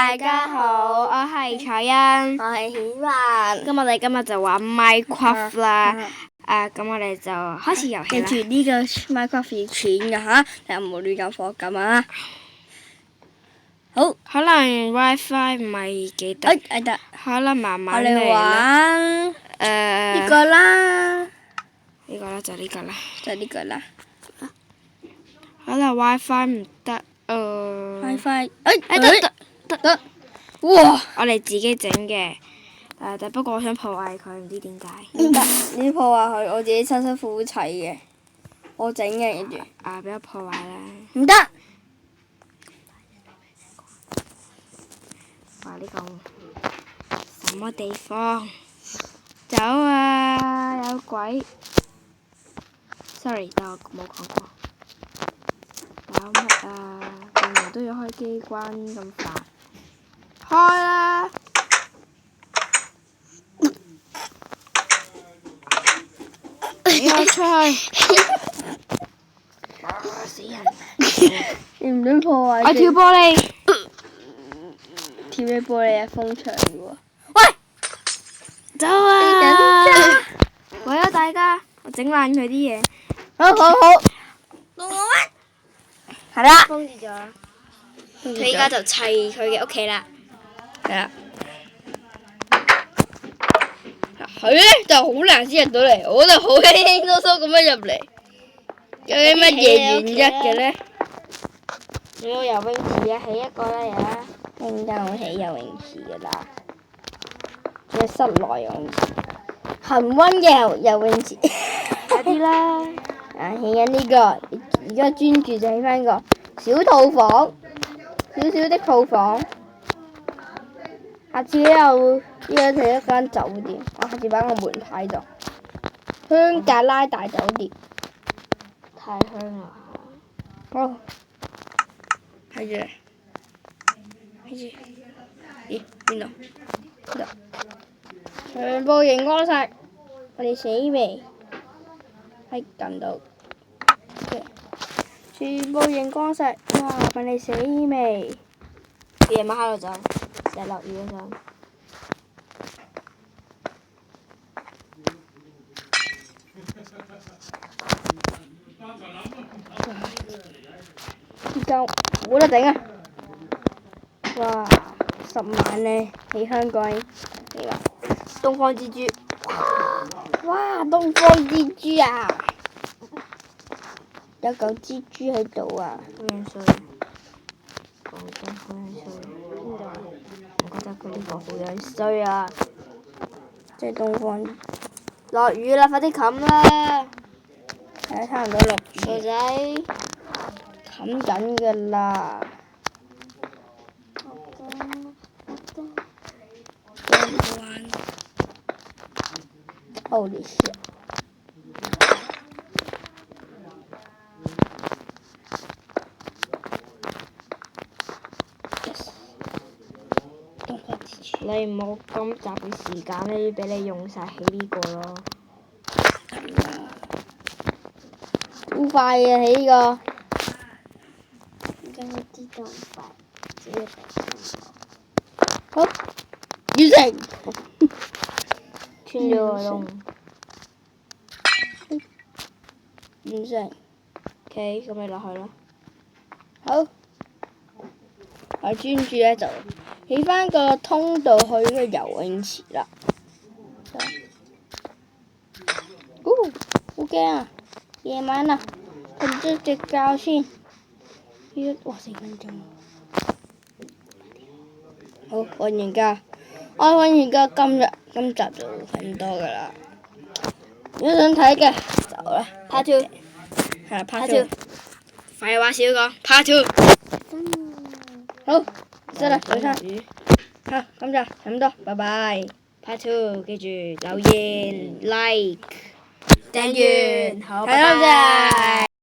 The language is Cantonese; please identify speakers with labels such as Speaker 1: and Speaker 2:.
Speaker 1: 大家好，我係彩欣，
Speaker 2: 我係顯雲。
Speaker 1: 咁我哋今日就玩 Minecraft 啦。咁我哋就開始遊戲啦。
Speaker 2: 記住呢個 Minecraft 要錢㗎吓，你有冇亂咁課金啊？好，
Speaker 1: 可能 WiFi 唔係幾得，
Speaker 2: 得。
Speaker 1: 可能慢
Speaker 2: 我哋
Speaker 1: 慢嚟啦。
Speaker 2: 玩呢個啦，
Speaker 1: 呢個啦就呢個啦。
Speaker 2: 就呢個啦。
Speaker 1: 可能 WiFi 唔得
Speaker 2: WiFi，
Speaker 1: 得。
Speaker 2: 哇！
Speaker 1: 我哋自己整嘅，但不過我想破壞佢，唔知點解。
Speaker 2: 唔得，你破壞佢，我自己辛辛苦苦砌嘅，我整嘅跟住。
Speaker 1: 俾我破壞啦！
Speaker 2: 唔得。
Speaker 1: 話呢個什麼地方？走啊！有鬼 ！Sorry，但我冇講過。有乜啊？原來都要開機關咁煩。開啦！我出去！死人！
Speaker 2: 你唔准破壞。
Speaker 1: 我跳玻璃。
Speaker 2: 跳嘅玻璃係封牆嘅喎。
Speaker 1: 喂！走啊！為咗大家，我整爛佢啲嘢。
Speaker 2: 好。係啦。
Speaker 1: 封住咗。佢依家就砌佢嘅屋企啦。
Speaker 2: 係啦。佢咧就好難先入到嚟，我就好輕輕鬆鬆咁樣入嚟。有啲乜嘢原因嘅咧？
Speaker 1: 有冇游泳池啊？起一個啦，而家。
Speaker 2: 應該會起游泳池噶啦，仲有室內游泳池，恆溫嘅游泳池。
Speaker 1: 快啲啦！
Speaker 2: 起緊呢個，而家專注就起翻個小套房，小小的套房。下次又呢個係一間酒店，我下次擺個門牌度，香格拉大酒店。
Speaker 1: 太香啦！
Speaker 2: 好，睇住。咦？邊度？呢度。全部熒光晒，我哋死未？喺近度。全部熒光晒，哇！我哋死未？
Speaker 1: 夜晚喺度走，成日落雨嗰陣。
Speaker 2: 而家冇得頂啊！哇！10萬呢，喺香港嚟啦！東方之珠，哇！東方之珠啊！有嚿蜘蛛喺度啊！
Speaker 1: 好樣衰，講真好樣衰。邊度啊？我覺得佢呢個好樣衰啊！
Speaker 2: 即係東方。
Speaker 1: 落雨啦！快啲冚啦！
Speaker 2: 係差唔多落雨。
Speaker 1: 傻仔。
Speaker 2: 冚緊㗎啦！Holy shit！
Speaker 1: 你唔好今集嘅時間呢，俾你用晒起呢個咯。
Speaker 2: 好快嘅起呢個。而家我知道快，只要好，完成。
Speaker 1: 穿咗個窿。
Speaker 2: 完成。
Speaker 1: OK，咁你落去啦。
Speaker 2: 好。我專注咧就起翻個通道去呢個游泳池啦。好驚啊！夜晚啦，瞓咗隻覺先。哇，4分鐘。好，瞓完覺。我瞓完覺，今集就瞓多㗎啦。如果想睇嘅，就啦。
Speaker 1: Part 2。
Speaker 2: 係啦 ，Part 2。
Speaker 1: 廢話少講，Part 2。
Speaker 2: 好，得啦，早餐。好，咁就咁多，拜拜。
Speaker 1: Part 2，記住留言、like、訂閱，好，
Speaker 2: 拜拜。